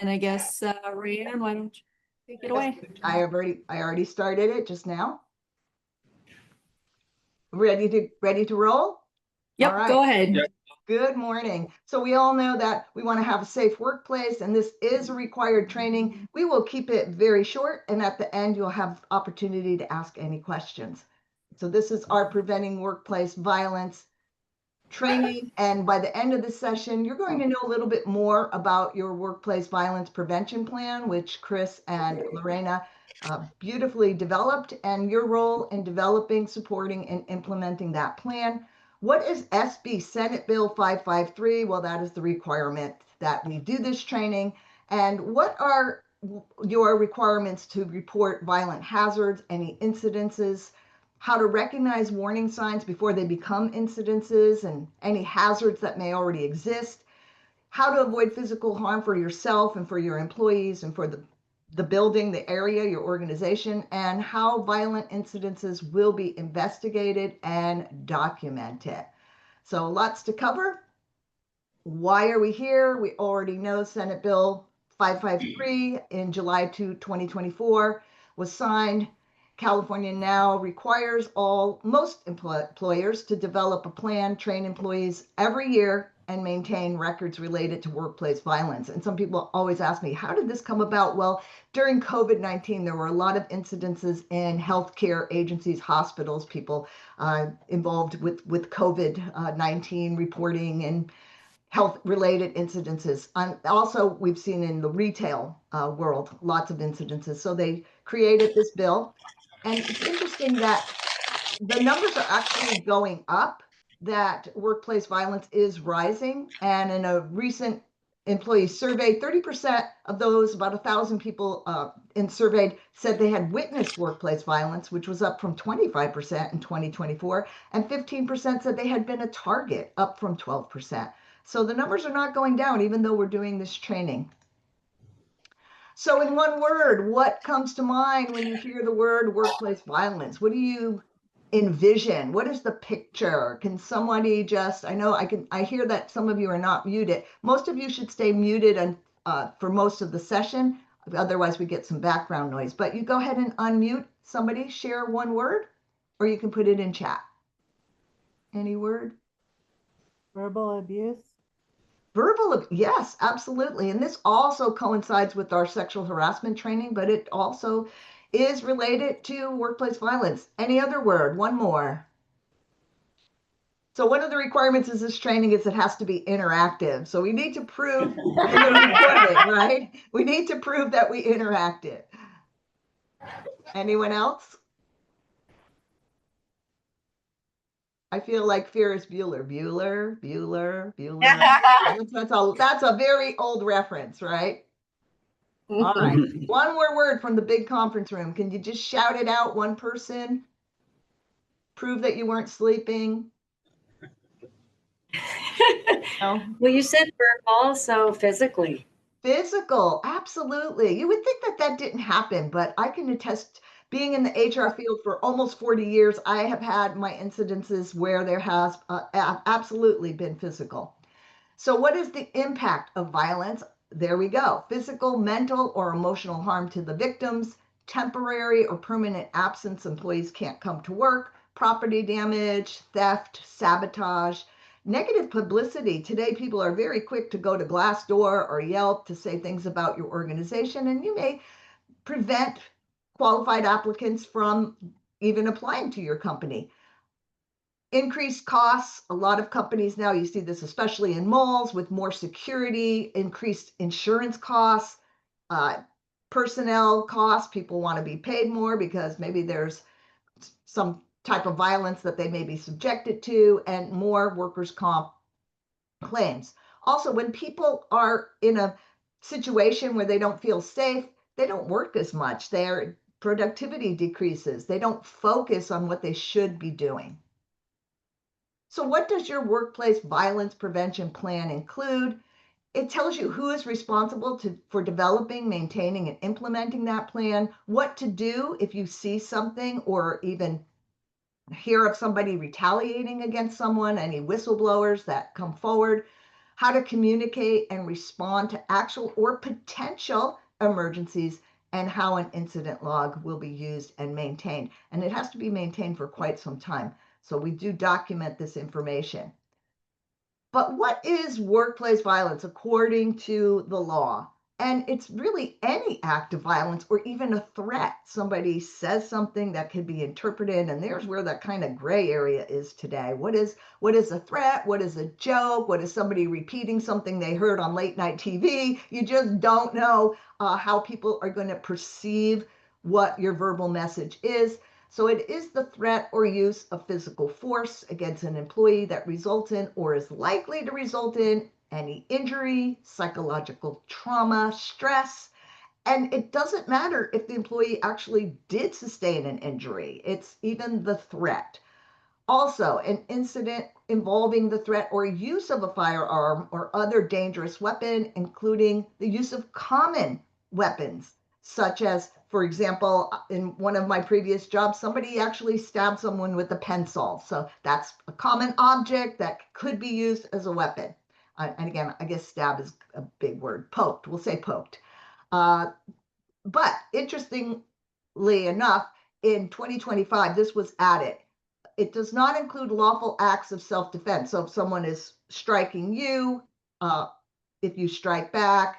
And I guess, Rayanne, why don't you take it away? I already started it just now. Ready to roll? Yep, All right. go ahead. Yep. Good morning. So we all know that we want to have a safe workplace, and this is a required training. We will keep it very short, and at the end, you'll have opportunity to ask any questions. So this is our preventing workplace violence training, and by the end of the session, you're going to know a little bit more about your workplace violence prevention plan, which Chris and Lorena beautifully developed, and your role in developing, supporting, and implementing that plan. What is SB Senate Bill 553? Well, that is the requirement that we do this training. And what are your requirements to report violent hazards, any incidences, how to recognize warning signs before they become incidences, and any hazards that may already exist, how to avoid physical harm for yourself and for your employees and for the building, the area, your organization, and how violent incidences will be investigated and documented. So lots to cover. Why are we here? We already know Senate Bill 553 in July 2024 was signed. California now requires most employers to develop a plan, train employees every year, and maintain records related to workplace violence. And some people always ask me, how did this come about? Well, during COVID-19, there were a lot of incidences in healthcare agencies, hospitals, people involved with COVID-19 reporting and health-related incidences. Also, we've seen in the retail world, lots of incidences. So they created this bill. And it's interesting that the numbers are actually going up, that workplace violence is rising. And in a recent employee survey, 30% of those, about 1,000 people surveyed, said they had witnessed workplace violence, which was up from 25% in 2024. And 15% said they had been a target, up from 12%. So the numbers are not going down, even though we're doing this training. So in one word, what comes to mind when you hear the word workplace violence? What do you envision? What is the picture? Can somebody just, I hear that some of you are not muted. Most of you should stay muted for most of the session. Otherwise we get some background noise, but you go ahead and unmute somebody, share one word, or you can put it in chat. Any word? Verbal abuse. Yes, absolutely. And this also coincides with our sexual harassment training, but it also is related to workplace violence. Any other word? One more. So one of the requirements of this training is it has to be interactive. So we need to prove in the recording, right? We need to prove that we interacted. Anyone else? I feel like Ferris Bueller. Bueller. That's a very old reference, right? All right. One more word from the big conference room. Can you just shout it out, one person? Prove that you weren't sleeping. No? Well, you said verbal, so physically. Physical, absolutely. You would think that that didn't happen, but I can attest, being in the HR field for almost 40 years, I have had my incidences where there has absolutely been physical. So what is the impact of violence? There we go. Physical, mental, or emotional harm to the victims, temporary or permanent absence, employees can't come to work, property damage, theft, sabotage, negative publicity. Today, people are very quick to go to Glassdoor or Yelp to say things about your organization, and you may prevent qualified applicants from even applying to your company. Increased costs. A lot of companies now, you see this especially in malls, with more security, increased insurance costs, personnel costs. People want to be paid more because maybe there's some type of violence that they may be subjected to, and more workers' comp claims. Also, when people are in a situation where they don't feel safe, they don't work as much. Their productivity decreases. They don't focus on what they should be doing. So what does your workplace violence prevention plan include? It tells you who is responsible for developing, maintaining, and implementing that plan, what to do if you see something or even hear of somebody retaliating against someone, any whistleblowers that come forward, how to communicate and respond to actual or potential emergencies, and how an incident log will be used and maintained. And it has to be maintained for quite some time. So we do document this information. But what is workplace violence according to the law? And it's really any act of violence or even a threat. Somebody says something that could be interpreted, and there's where that kind of gray area is today. What is a threat? What is a joke? What is somebody repeating something they heard on late night TV? You just don't know how people are going to perceive what your verbal message is. So it is the threat or use of physical force against an employee that results in or is likely to result in any injury, psychological trauma, stress. And it doesn't matter if the employee actually did sustain an injury. It's even the threat. Also, an incident involving the threat or use of a firearm or other dangerous weapon, including the use of common weapons, such as, for example, in one of my previous jobs, somebody actually stabbed someone with a pencil. So that's a common object that could be used as a weapon. And again, I guess stab is a big word. Poked, we'll say poked. But interestingly enough, in 2025, this was added. It does not include lawful acts of self-defense. So if someone is striking you, if you strike back,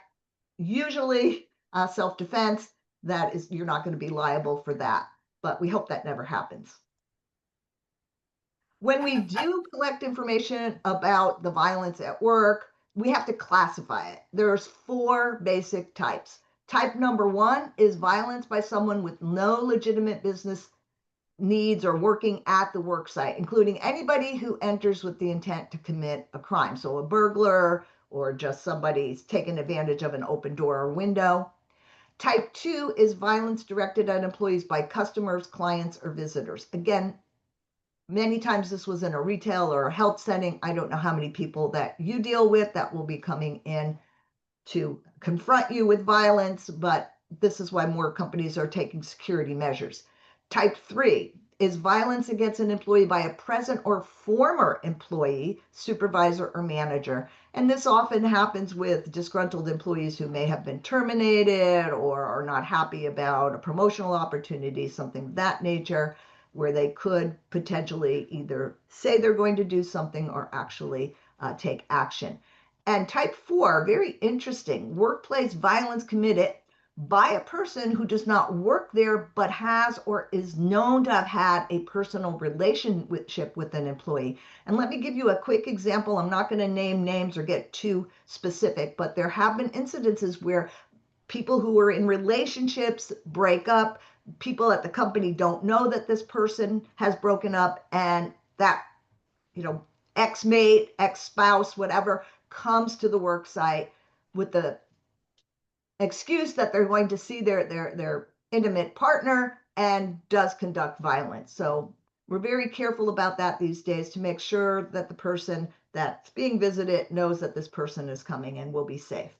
usually self-defense, that is, you're not going to be liable for that. But we hope that never happens. When we do collect information about the violence at work, we have to classify it. There's 4 basic types. Type number 1 is violence by someone with no legitimate business needs or working at the work site, including anybody who enters with the intent to commit a crime. So a burglar or just somebody's taking advantage of an open door or window. Type 2 is violence directed at employees by customers, clients, or visitors. Again, many times this was in a retail or a health setting. I don't know how many people that you deal with that will be coming in to confront you with violence, but this is why more companies are taking security measures. Type 3 is violence against an employee by a present or former employee, supervisor, or manager. And this often happens with disgruntled employees who may have been terminated or are not happy about a promotional opportunity, something of that nature, where they could potentially either say they're going to do something or actually take action. And type 4, very interesting, workplace violence committed by a person who does not work there but has or is known to have had a personal relationship with an employee. And let me give you a quick example. I'm not going to name names or get too specific, but there have been incidences where people who are in relationships break up. People at the company don't know that this person has broken up, and that, ex-mate, ex-spouse, whatever, comes to the work site with the excuse that they're going to see their intimate partner and does conduct violence. So we're very careful about that these days to make sure that the person that's being visited knows that this person is coming and will be safe.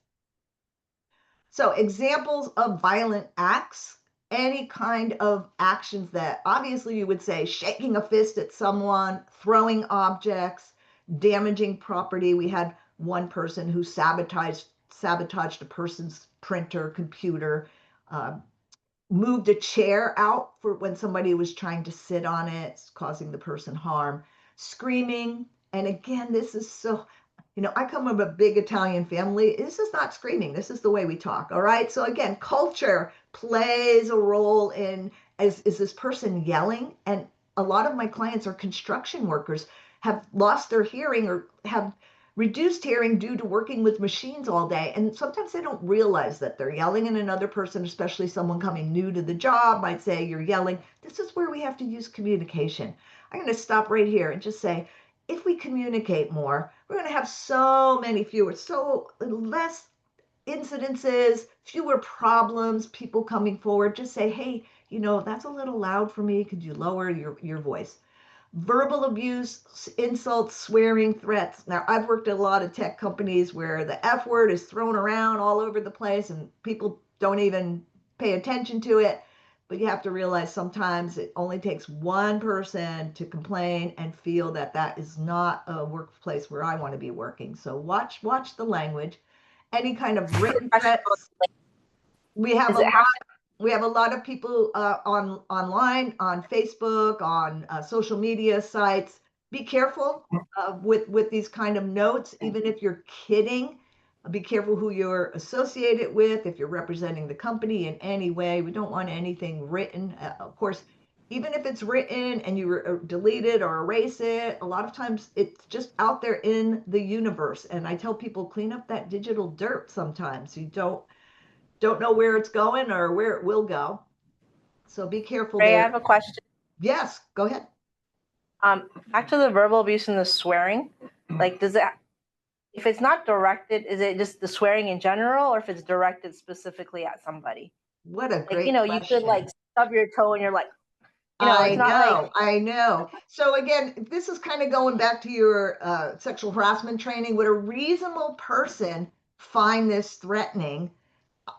So examples of violent acts, any kind of actions that obviously you would say shaking a fist at someone, throwing objects, damaging property. We had one person who sabotaged a person's printer, computer, moved a chair out for when somebody was trying to sit on it, causing the person harm, screaming. And again, this is so, I come from a big Italian family. This is not screaming. This is the way we talk. All right. So again, culture plays a role in, is this person yelling? And a lot of my clients are construction workers, have lost their hearing or have reduced hearing due to working with machines all day. And sometimes they don't realize that they're yelling, and another person, especially someone coming new to the job, might say, you're yelling. This is where we have to use communication. I'm going to stop right here and just say, if we communicate more, we're going to have so less incidences, fewer problems, people coming forward. Just say, hey, that's a little loud for me. Could you lower your voice? Verbal abuse, insults, swearing, threats. Now, I've worked at a lot of tech companies where the F word is thrown around all over the place and people don't even pay attention to it. But you have to realize sometimes it only takes one person to complain and feel that that is not a workplace where I want to be working. So watch the language. Any kind of written threats. We have Does it have a lot of people online, on Facebook, on social media sites. Be careful with these kind of notes, even if you're kidding. Be careful who you're associated with. If you're representing the company in any way, we don't want anything written. Of course, even if it's written and you delete it or erase it, a lot of times it's just out there in the universe. And I tell people, clean up that digital dirt sometimes. You don't know where it's going or where it will go. So be careful Ray, I there. have a question. Yes, go ahead. Back to the verbal abuse and the swearing. Like, if it's not directed, is it just the swearing in general, or if it's directed specifically at somebody? What a Like, great you question. could like stub your toe and you're like, it's not like. I know. So again, this is kind of going back to your sexual harassment training. Would a reasonable person find this threatening?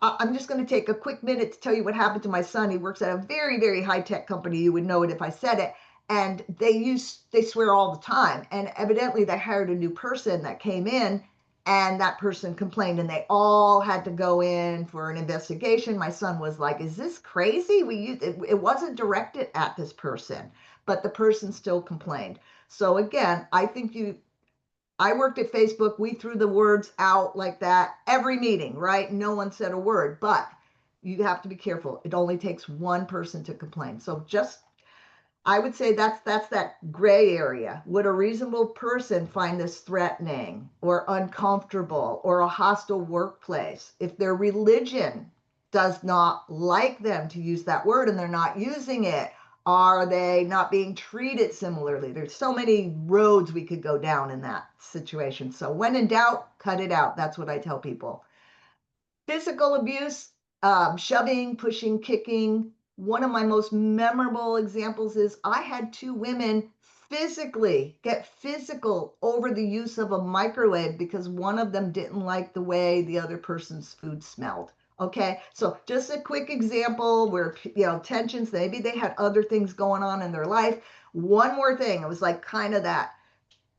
I'm just going to take a quick minute to tell you what happened to my son. He works at a very, very high-tech company. You would know it if I said it. And they swear all the time. And evidently they hired a new person that came in, and that person complained, and they all had to go in for an investigation. My son was like, is this crazy? It wasn't directed at this person, but the person still complained. So again, I worked at Facebook. We threw the words out like that every meeting, right? No one said a word, but you have to be careful. It only takes one person to complain. So I would say that's that gray area. Would a reasonable person find this threatening or uncomfortable or a hostile workplace? If their religion does not like them to use that word and they're not using it, are they not being treated similarly? There's so many roads we could go down in that situation. So when in doubt, cut it out. That's what I tell people. Physical abuse, shoving, pushing, kicking. One of my most memorable examples is I had two women get physical over the use of a microwave because one of them didn't like the way the other person's food smelled. Okay, so just a quick example where, tensions, maybe they had other things going on in their life. One more thing, it was like kind of that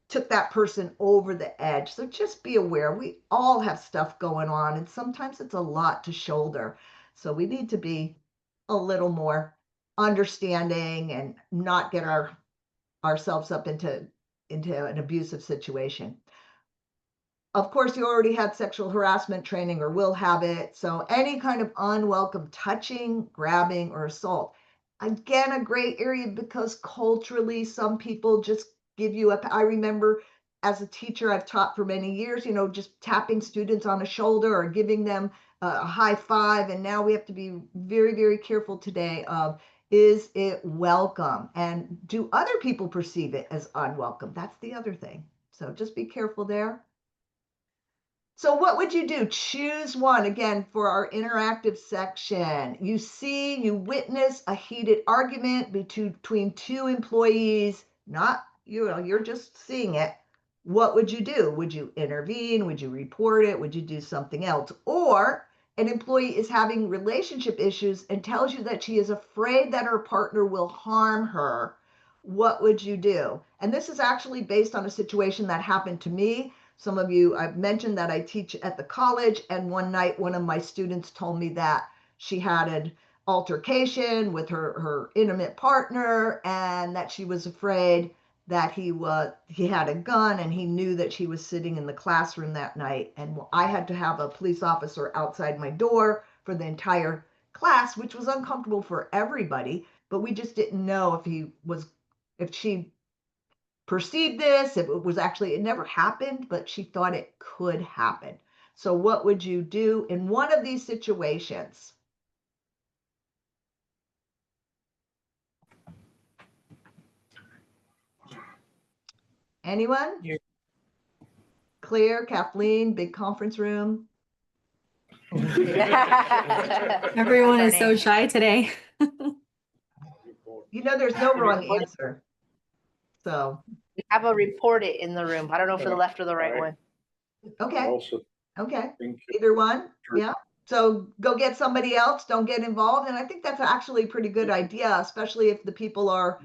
took that person over the edge. So just be aware, we all have stuff going on, and sometimes it's a lot to shoulder. So we need to be a little more understanding and not get ourselves up into an abusive situation. Of course, you already had sexual harassment training or will have it. So any kind of unwelcome touching, grabbing, or assault. Again, a gray area because culturally, some people just give you I remember as a teacher, I've taught for many years, just tapping students on the shoulder or giving them a high five. And now we have to be very, very careful today of, is it welcome? And do other people perceive it as unwelcome? That's the other thing. So just be careful there. So what would you do? Choose one, again, for our interactive section. You witness a heated argument between two employees, not, you're just seeing it. What would you do? Would you intervene? Would you report it? Would you do something else? Or an employee is having relationship issues and tells you that she is afraid that her partner will harm her. What would you do? And this is actually based on a situation that happened to me. Some of you, I've mentioned that I teach at the college, and one night one of my students told me that she had an altercation with her intimate partner, and that she was afraid that he had a gun, and he knew that she was sitting in the classroom that night. And I had to have a police officer outside my door for the entire class, which was uncomfortable for everybody, but we just didn't know if she perceived this, if it never happened, but she thought it could happen. So what would you do in one of these situations? Anyone? Yeah. Clear, Kathleen, big conference room. Everyone is so shy today. There's no wrong answer. So, We have a report it in the room. I don't know for the left or the right one. okay, Also okay. think Either one, yeah. So go get somebody else, don't get involved. And I think that's actually a pretty good idea, especially if the people are,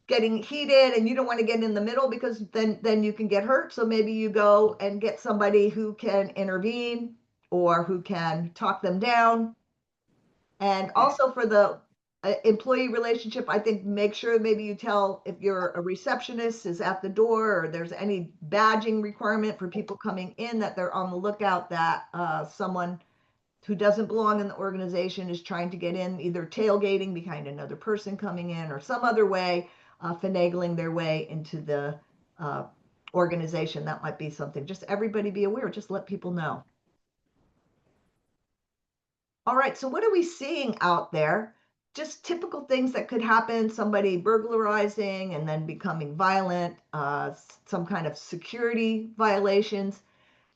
getting heated and you don't want to get in the middle because then you can get hurt. So maybe you go and get somebody who can intervene or who can talk them down. And also for the employee relationship, I think make sure maybe you tell if you're a receptionist is at the door or there's any badging requirement for people coming in that they're on the lookout that someone who doesn't belong in the organization is trying to get in, either tailgating behind another person coming in or some other way, finagling their way into the organization. That might be something. Just everybody be aware, just let people know. All right, so what are we seeing out there? Just typical things that could happen, somebody burglarizing and then becoming violent, some kind of security violations,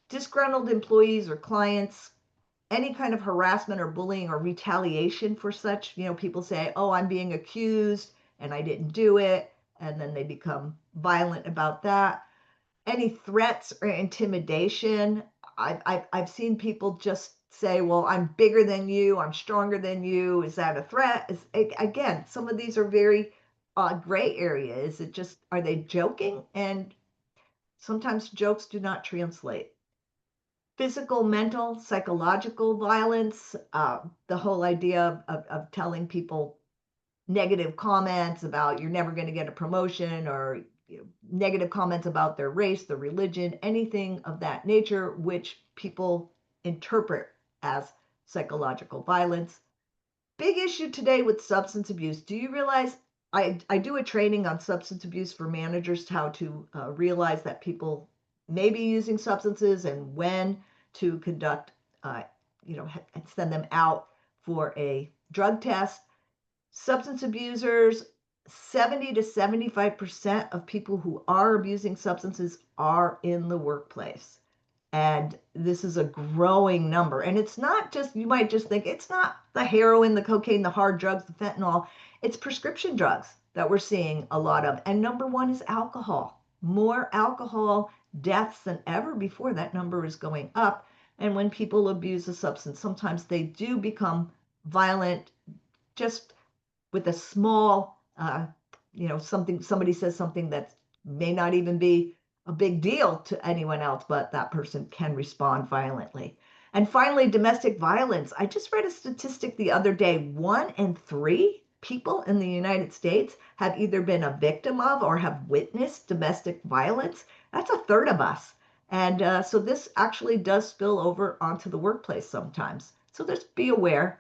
disgruntled employees or clients, any kind of harassment or bullying or retaliation for such. People say, oh, I'm being accused and I didn't do it, and then they become violent about that. Any threats or intimidation. I've seen people just say, well, I'm bigger than you, I'm stronger than you. Is that a threat? Again, some of these are very gray area. Is it just, are they joking? And sometimes jokes do not translate. Physical, mental, psychological violence, the whole idea of telling people negative comments about you're never going to get a promotion, or negative comments about their race, their religion, anything of that nature, which people interpret as psychological violence. Big issue today with substance abuse. Do you realize I do a training on substance abuse for managers, how to realize that people may be using substances and when to conduct, and send them out for a drug test. Substance abusers, 70 to 75% of people who are abusing substances are in the workplace. And this is a growing number. And it's not just, you might just think it's not the heroin, the cocaine, the hard drugs, the fentanyl. It's prescription drugs that we're seeing a lot of. And number one is alcohol. More alcohol deaths than ever before. That number is going up. And when people abuse a substance, sometimes they do become violent just with a small, somebody says something that may not even be a big deal to anyone else, but that person can respond violently. And finally, domestic violence. I just read a statistic the other day. 1 in 3 people in the United States have either been a victim of or have witnessed domestic violence. That's a third of us. And so this actually does spill over onto the workplace sometimes. So just be aware.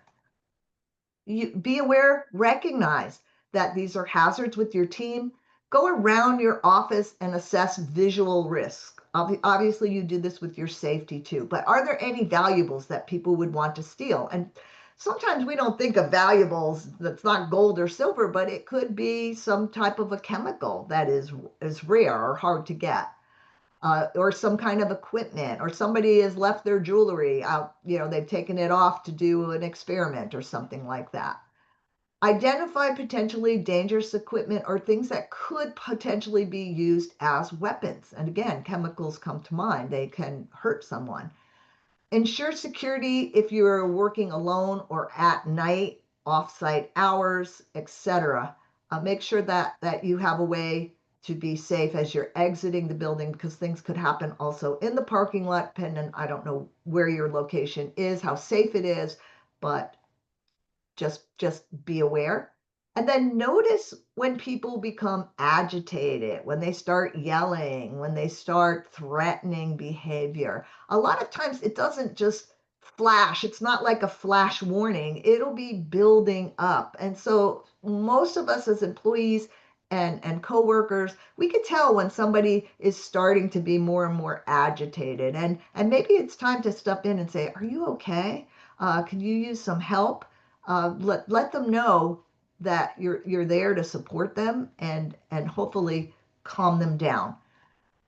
Be aware, recognize that these are hazards with your team. Go around your office and assess visual risk. Obviously, you do this with your safety too, but are there any valuables that people would want to steal? And sometimes we don't think of valuables that's not gold or silver, but it could be some type of a chemical that is rare or hard to get. Or some kind of equipment, or somebody has left their jewelry out, they've taken it off to do an experiment or something like that. Identify potentially dangerous equipment or things that could potentially be used as weapons. And again, chemicals come to mind. They can hurt someone. Ensure security if you're working alone or at night, off-site hours, etc. Make sure that you have a way to be safe as you're exiting the building, because things could happen also in the parking lot, depending, I don't know where your location is, how safe it is, but just be aware. And then notice when people become agitated, when they start yelling, when they start threatening behavior. A lot of times it doesn't just flash. It's not like a flash warning. It'll be building up. And so most of us as employees and coworkers, we could tell when somebody is starting to be more and more agitated. And maybe it's time to step in and say, are you okay? Can you use some help? Let them know that you're there to support them and hopefully calm them down.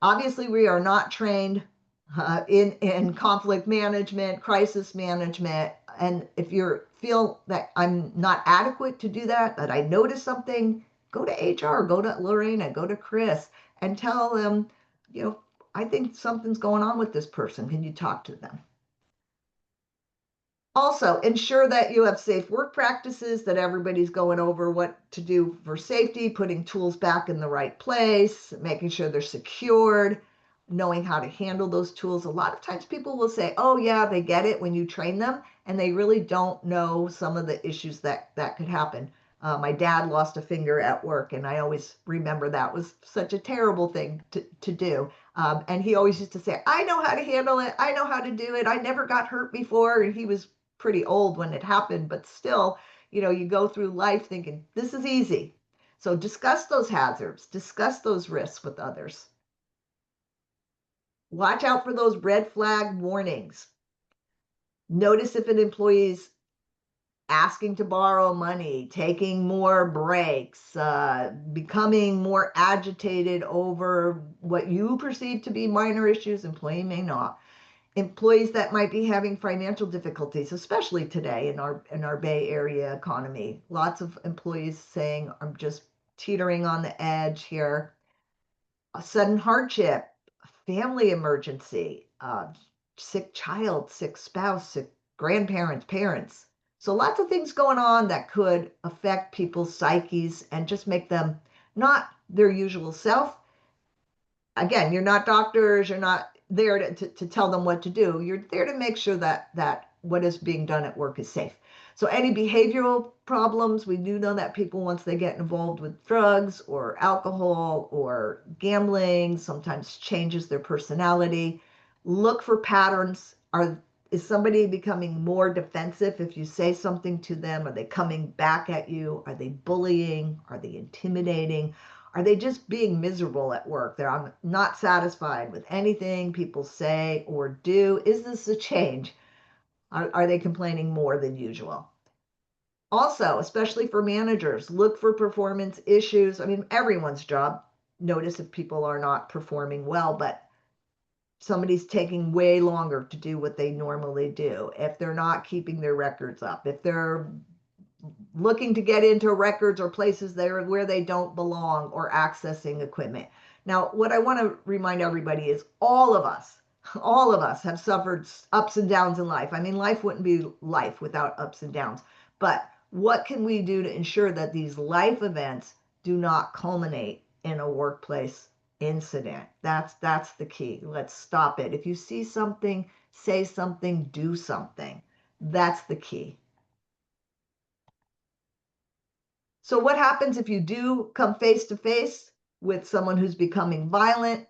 Obviously, we are not trained in conflict management, crisis management, and if you feel that I'm not adequate to do that I notice something, go to HR, go to Lorena, go to Chris, and tell them, I think something's going on with this person. Can you talk to them? Also, ensure that you have safe work practices, that everybody's going over what to do for safety, putting tools back in the right place, making sure they're secured, knowing how to handle those tools. A lot of times people will say, oh yeah, they get it when you train them, and they really don't know some of the issues that could happen. My dad lost a finger at work, and I always remember that was such a terrible thing to do. And he always used to say, I know how to handle it. I know how to do it. I never got hurt before. And he was pretty old when it happened, but still, you go through life thinking this is easy. So discuss those hazards, discuss those risks with others. Watch out for those red flag warnings. Notice if an employee's asking to borrow money, taking more breaks, becoming more agitated over what you perceive to be minor issues, employee may not. Employees that might be having financial difficulties, especially today in our Bay Area economy. Lots of employees saying, I'm just teetering on the edge here. A sudden hardship, a family emergency, sick child, sick spouse, sick grandparents, parents. So lots of things going on that could affect people's psyches and just make them not their usual self. Again, you're not doctors, you're not there to tell them what to do. You're there to make sure that what is being done at work is safe. So any behavioral problems, we do know that people, once they get involved with drugs or alcohol or gambling, sometimes changes their personality. Look for patterns. Is somebody becoming more defensive if you say something to them? Are they coming back at you? Are they bullying? Are they intimidating? Are they just being miserable at work? They're not satisfied with anything people say or do. Is this a change? Are they complaining more than usual? Also, especially for managers, look for performance issues. I mean, everyone's job. Notice if people are not performing well, but somebody's taking way longer to do what they normally do. If they're not keeping their records up, if they're looking to get into records or places there where they don't belong, or accessing equipment. Now, what I want to remind everybody is all of us have suffered ups and downs in life. I mean, life wouldn't be life without ups and downs. But what can we do to ensure that these life events do not culminate in a workplace incident? That's the key. Let's stop it. If you see something, say something, do something. That's the key. So what happens if you do come face to face with someone who's becoming violent?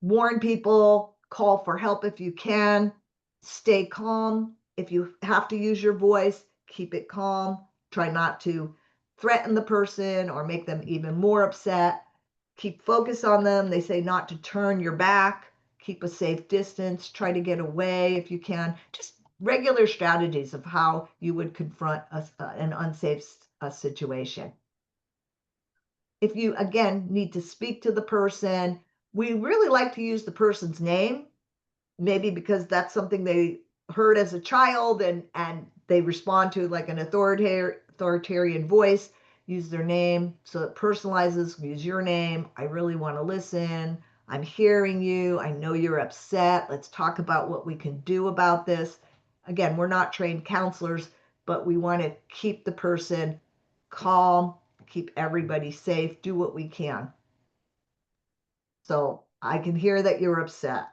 Warn people, call for help if you can, stay calm. If you have to use your voice, keep it calm. Try not to threaten the person or make them even more upset. Keep focus on them. They say not to turn your back, keep a safe distance, try to get away if you can. Just regular strategies of how you would confront an unsafe situation. If you, again, need to speak to the person, we really like to use the person's name, maybe because that's something they heard as a child and they respond to like an authoritarian voice. Use their name so it personalizes. Use your name. I really want to listen. I'm hearing you. I know you're upset. Let's talk about what we can do about this. Again, we're not trained counselors, but we want to keep the person calm, keep everybody safe, do what we can. So I can hear that you're upset.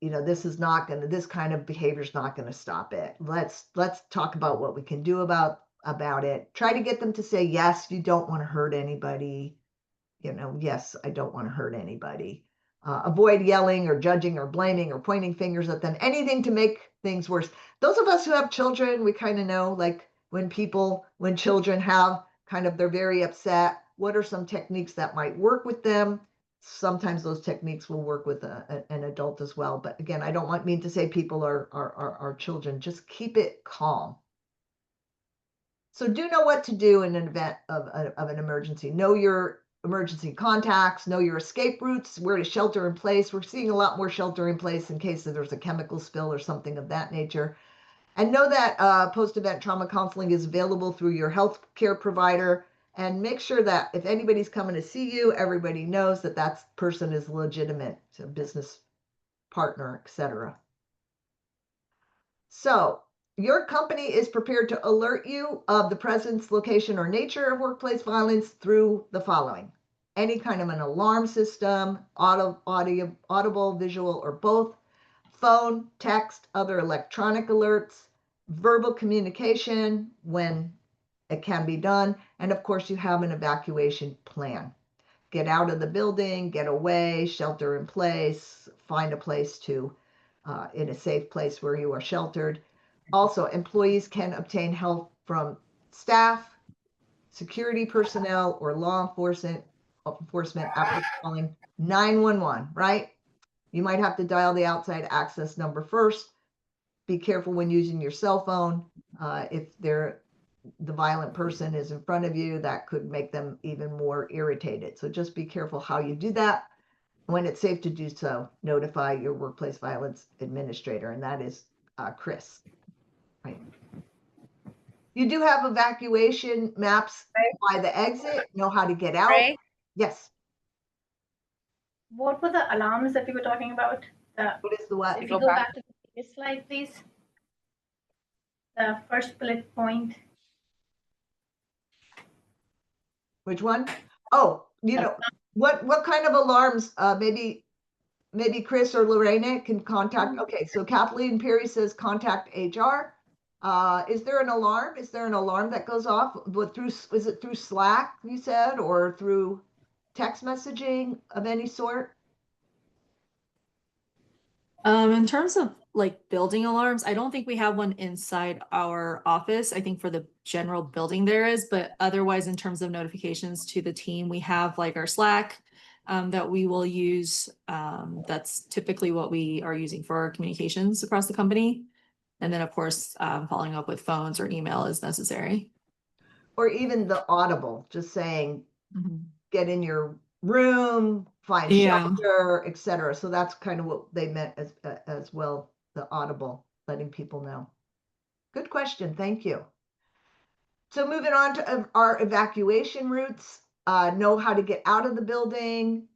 This kind of behavior is not going to stop it. Let's talk about what we can do about it. Try to get them to say, yes, you don't want to hurt anybody. Yes, I don't want to hurt anybody. Avoid yelling or judging or blaming or pointing fingers at them. Anything to make things worse. Those of us who have children, we kind of know, like when children have they're very upset, what are some techniques that might work with them? Sometimes those techniques will work with an adult as well. But again, I don't mean to say people are children. Just keep it calm. So do know what to do in an event of an emergency. Know your emergency contacts, know your escape routes, where to shelter in place. We're seeing a lot more shelter in place in case there's a chemical spill or something of that nature. And know that post-event trauma counseling is available through your health care provider. And make sure that if anybody's coming to see you, everybody knows that person is legitimate, so business partner, etc. So Your company is prepared to alert you of the presence, location, or nature of workplace violence through the following: any kind of an alarm system, audible, visual, or both, phone, text, other electronic alerts, verbal communication when it can be done, and of course you have an evacuation plan. Get out of the building, get away, shelter in place, find a place to, in a safe place where you are sheltered. Also, employees can obtain help from staff, security personnel, or law enforcement after calling 911, right? You might have to dial the outside access number first. Be careful when using your cell phone. If the violent person is in front of you, that could make them even more irritated. So just be careful how you do that. When it's safe to do so, notify your workplace violence administrator, and that is Chris. Right. You do have evacuation maps by the exit, know how to get out. Right? Yes. What were the alarms that we were talking about? What is the what? If Go you go back. back to the previous slide, please. The first bullet point. Which one? Oh, what kind of alarms? Maybe Chris or Lorena can contact. Okay, so Kathleen Perry says contact HR. Is there an alarm? Is there an alarm that goes off? What is it through Slack, you said, or through text messaging of any sort? In terms of like building alarms, I don't think we have one inside our office. I think for the general building there is, but otherwise in terms of notifications to the team, we have like our Slack that we will use. That's typically what we are using for our communications across the company. And then of course, following up with phones or email is necessary. Or even the audible, just saying, Mhm. get in your room, find Yeah. shelter, etc. So that's kind of what they meant as well, the audible, letting people know. Good question, thank you. So moving on to our evacuation routes, know how to get out of the building.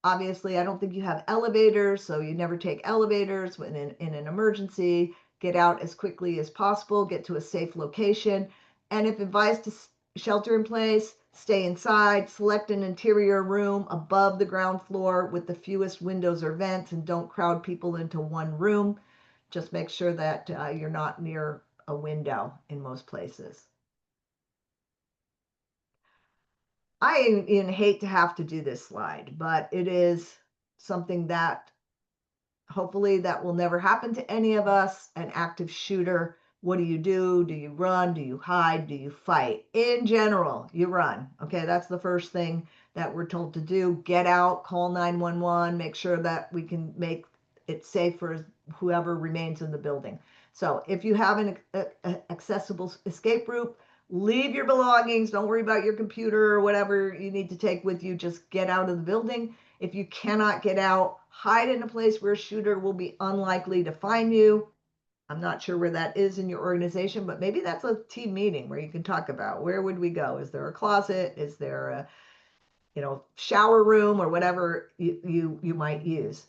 Obviously, I don't think you have elevators, so you never take elevators when in an emergency. Get out as quickly as possible, get to a safe location. And if advised to shelter in place, stay inside, select an interior room above the ground floor with the fewest windows or vents, and don't crowd people into one room. Just make sure that you're not near a window in most places. I even hate to have to do this slide, but it is something that hopefully that will never happen to any of us. An active shooter, what do? Do you run? Do you hide? Do you fight? In general, you run. Okay, that's the first thing that we're told to do. Get out, call 911, make sure that we can make it safe for whoever remains in the building. So if you have an accessible escape route, leave your belongings. Don't worry about your computer or whatever you need to take with you. Just get out of the building. If you cannot get out, hide in a place where a shooter will be unlikely to find you. I'm not sure where that is in your organization, but maybe that's a team meeting where you can talk about where would we go? Is there a closet? Is there a shower room or whatever you might use?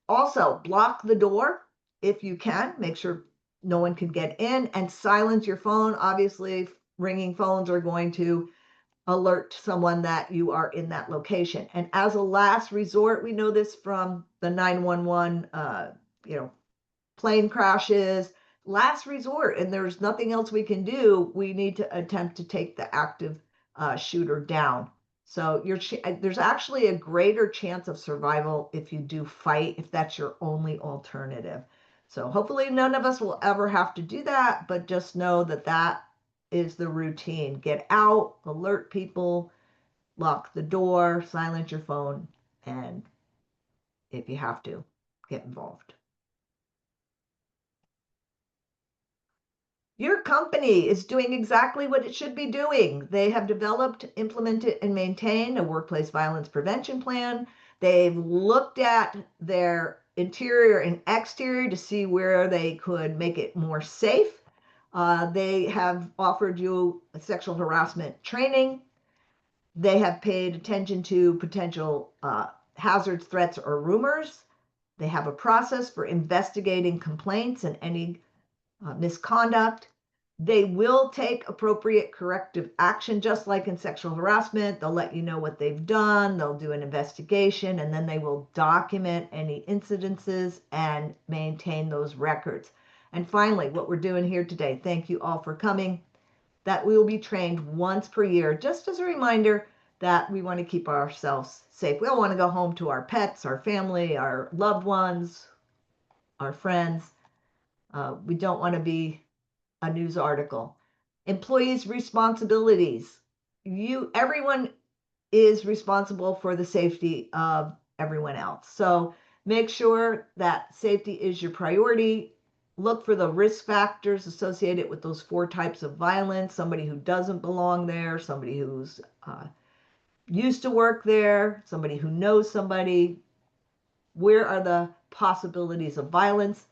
Also, block the door if you can. Make sure no one can get in, and silence your phone. Obviously, ringing phones are going to alert someone that you are in that location. And as a last resort, we know this from the 911, plane crashes, last resort, and there's nothing else we can do. We need to attempt to take the active shooter down. So there's actually a greater chance of survival if you do fight, if that's your only alternative. So hopefully none of us will ever have to do that, but just know that that is the routine. Get out, alert people, lock the door, silence your phone, and if you have to, get involved. Your company is doing exactly what it should be doing. They have developed, implemented, and maintained a workplace violence prevention plan. They've looked at their interior and exterior to see where they could make it more safe. They have offered you sexual harassment training. They have paid attention to potential hazards, threats, or rumors. They have a process for investigating complaints and any misconduct. They will take appropriate corrective action, just like in sexual harassment. They'll let you know what they've done, they'll do an investigation, and then they will document any incidences and maintain those records. And finally, what we're doing here today, thank you all for coming, that we will be trained once per year, just as a reminder that we want to keep ourselves safe. We all want to go home to our pets, our family, our loved ones, our friends. We don't want to be a news article. Employees' responsibilities. Everyone is responsible for the safety of everyone else. So make sure that safety is your priority. Look for the risk factors associated with those 4 types of violence. Somebody who doesn't belong there, somebody who's used to work there, somebody who knows somebody. Where are the possibilities of violence?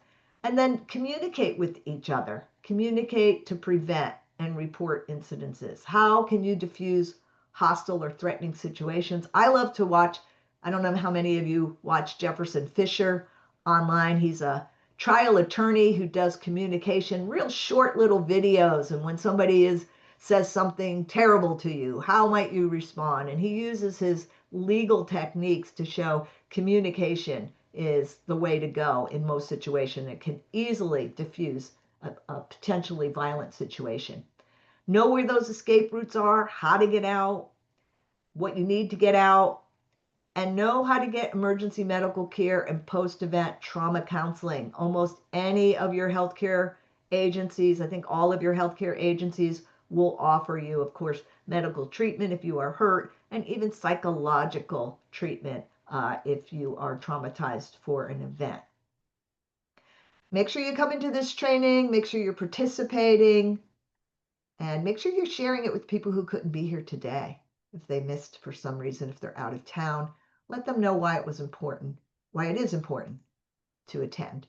And then communicate with each other. Communicate to prevent and report incidences. How can you diffuse hostile or threatening situations? I love to watch, I don't know how many of you watch Jefferson Fisher online. He's a trial attorney who does communication, real short little videos. And when somebody says something terrible to you, how might you respond? And he uses his legal techniques to show communication is the way to go in most situations. It can easily diffuse a potentially violent situation. Know where those escape routes are, how to get out, what you need to get out, and know how to get emergency medical care and post-event trauma counseling. Almost any of your healthcare agencies, I think all of your healthcare agencies will offer you, of course, medical treatment if you are hurt, and even psychological treatment if you are traumatized for an event. Make sure you come into this training, make sure you're participating, and make sure you're sharing it with people who couldn't be here today. If they missed for some reason, if they're out of town, let them know why it was important, why it is important to attend.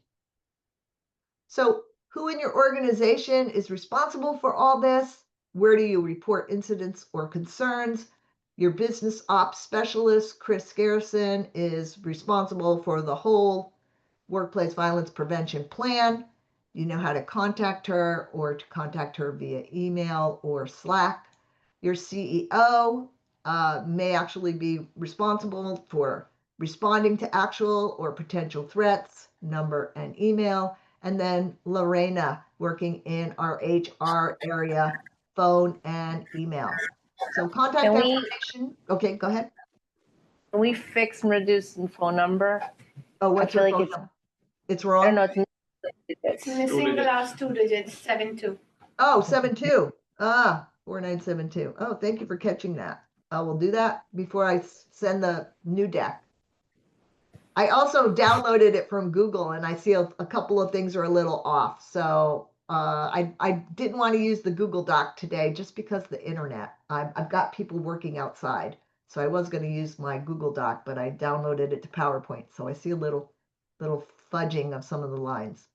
So who in your organization is responsible for all this? Where do you report incidents or concerns? Your business ops specialist, Chris Garrison, is responsible for the whole workplace violence prevention plan. You know how to contact her or to contact her via email or Slack. Your CEO may actually be responsible for responding to actual or potential threats, number and email. And then Lorena working in our HR area, phone and email. So contact information. Okay, go ahead. Can we fix and reduce the phone number? Oh, what's I feel your like phone it's, number? It's I wrong? don't know, it's It's missing the last 2 digits, 72. Oh, 72. 4972. Oh, thank you for catching that. I will do that before I send the new deck. I also downloaded it from Google and I see a couple of things are a little off. So I didn't want to use the Google Doc today just because of the internet. I've got people working outside. So I was going to use my Google Doc, but I downloaded it to PowerPoint. So I see a little fudging of some of the lines.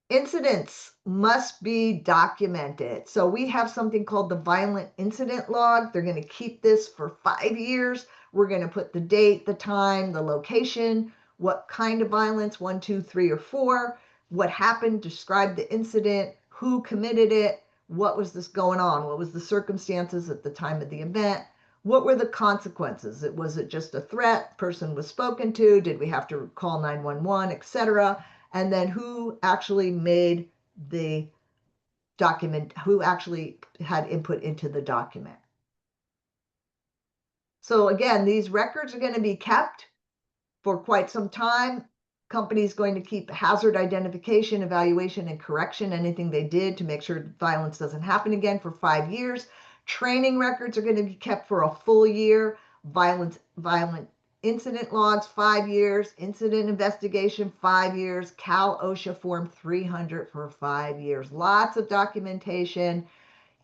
Incidents must be documented. So we have something called the violent incident log. They're going to keep this for 5 years. We're going to put the date, the time, the location, what kind of violence, 1, 2, 3, or 4, what happened, describe the incident, who committed it, what was this going on, what was the circumstances at the time of the event, what were the consequences? Was it just a threat, person was spoken to, did we have to call 911, etc., and then who actually made the document, who actually had input into the document. So again, these records are going to be kept for quite some time. Company's going to keep hazard identification, evaluation, and correction, anything they did to make sure violence doesn't happen again, for 5 years. Training records are going to be kept for a full year. Violent incident logs, 5 years. Incident investigation, 5 years. Cal OSHA Form 300 for 5 years. Lots of documentation.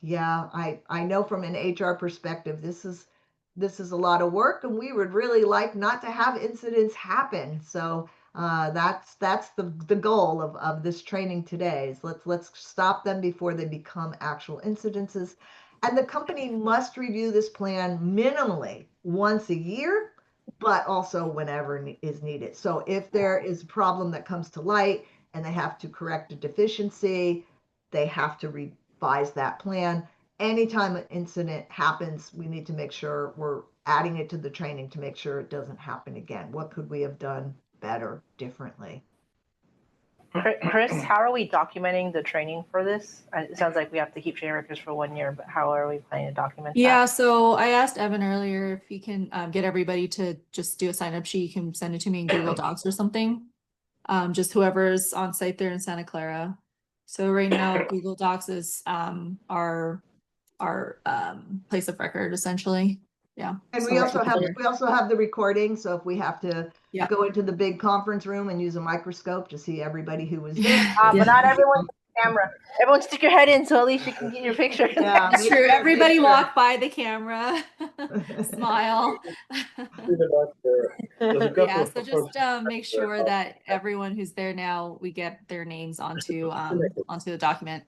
Yeah, I know from an HR perspective, this is a lot of work, and we would really like not to have incidents happen. So that's the goal of this training today. Is let's stop them before they become actual incidences. And the company must review this plan minimally once a year, but also whenever is needed. So if there is a problem that comes to light and they have to correct a deficiency, they have to revise that plan. Anytime an incident happens, we need to make sure we're adding it to the training to make sure it doesn't happen again. What could we have done better, differently? Chris, how are we documenting the training for this? It sounds like we have to keep training records for 1 year, but how are we planning to document Yeah, that? so I asked Evan earlier if he can get everybody to just do a sign up sheet. You can send it to me in Google Docs or something. Just whoever's on site there in Santa Clara. So right now, Google Docs is our place of record essentially. Yeah. And So we that's also what's have there. the recording. So if we have to Yeah. go into the big conference room and use a microscope to see everybody who was there. But not everyone's camera. Everyone stick your head in so at least you can get your picture. Yeah, It's make true. sure- Everybody make sure. walk by the camera, smile. Yeah, so just make sure that everyone who's there now, we get their names onto the document.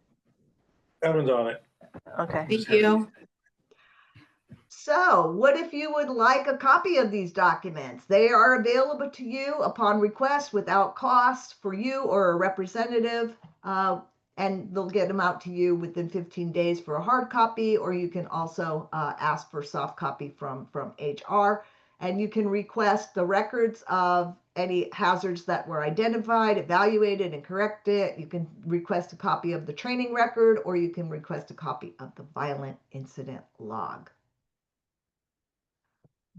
Evan's on it. Okay. Thank you. So what if you would like a copy of these documents? They are available to you upon request without cost for you or a representative, and they'll get them out to you within 15 days for a hard copy, or you can also ask for soft copy from HR, and you can request the records of any hazards that were identified, evaluated, and corrected. You can request a copy of the training record, or you can request a copy of the violent incident log.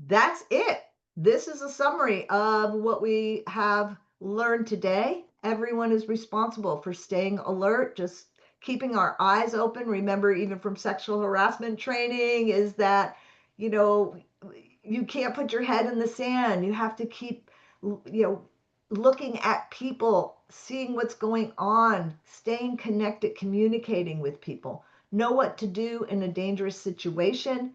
That's it. This is a summary of what we have learned today. Everyone is responsible for staying alert, just keeping our eyes open. Remember, even from sexual harassment training, is that, you know, you can't put your head in the sand. You have to keep, looking at people, seeing what's going on, staying connected, communicating with people, know what to do in a dangerous situation.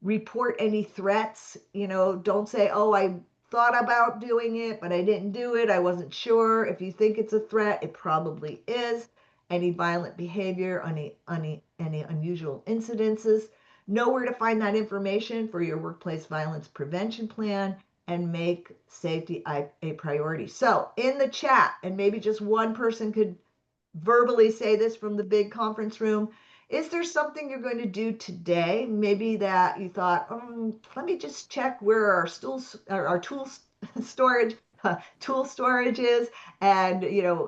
Report any threats, don't say, oh, I thought about doing it, but I didn't do it. I wasn't sure. If you think it's a threat, it probably is. Any violent behavior, any unusual incidences, know where to find that information for your workplace violence prevention plan, and make safety a priority. So in the chat, and maybe just one person could verbally say this from the big conference room, is there something you're going to do today? Maybe that you thought, let me just check where our tool storage is, and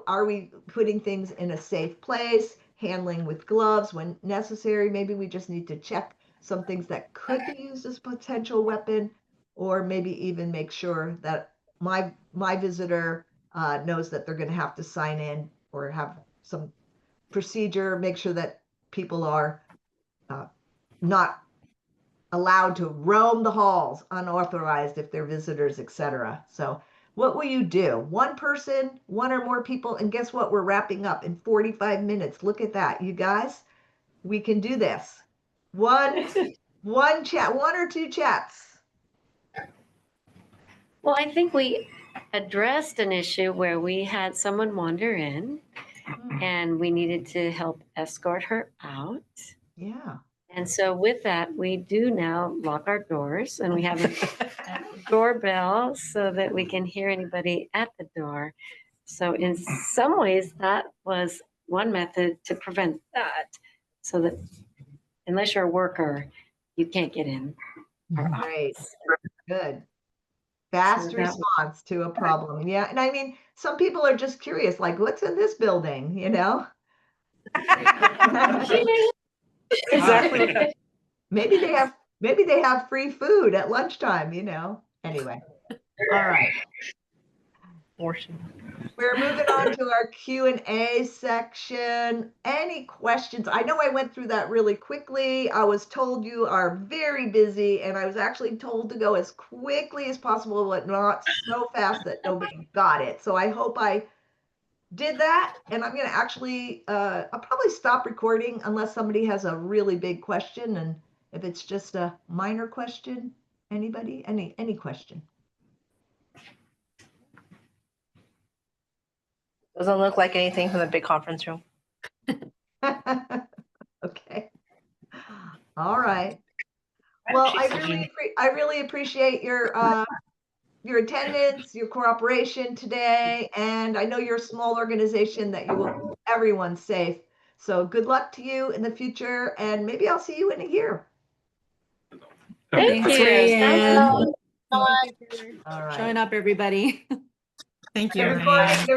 are we putting things in a safe place, handling with gloves when necessary? Maybe we just need to check some things that could be used as a potential weapon, or maybe even make sure that my visitor knows that they're going to have to sign in or have some procedure, make sure that people are not allowed to roam the halls unauthorized if they're visitors, etc. So what will you do? One person, one or more people, and guess what? We're wrapping up in 45 minutes. Look at that, you guys. We can do this. One chat, one or two chats. Well, I think we addressed an issue where we had someone wander in and we needed to help escort her out. Yeah. And so with that, we do now lock our doors and we have a doorbell so that we can hear anybody at the door. So in some ways, that was one method to prevent that, so that unless you're a worker, you can't get in our Great. office. Good. Fast So that- response to a problem. Yeah. And I mean, some people are just curious, like, what's in this building, Exactly. Maybe they have free food at lunchtime, Anyway. All right. We're moving on to our Q&A section. Any questions? I know I went through that really quickly. I was told you are very busy, and I was actually told to go as quickly as possible, but not so fast that nobody got it. So I hope I did that, and I'm going to actually, I'll probably stop recording unless somebody has a really big question, and if it's just a minor question, anybody, any question? Doesn't look like anything from the big conference room. Okay. All right. Well, I really appreciate your your attendance, your cooperation today, and I know you're a small organization that you will keep everyone safe. So good luck to you in the future, and maybe I'll see you in a year. Thank Thanks, you. Rayanne. All right. Showing up, everybody. Thank you, The everyone. recording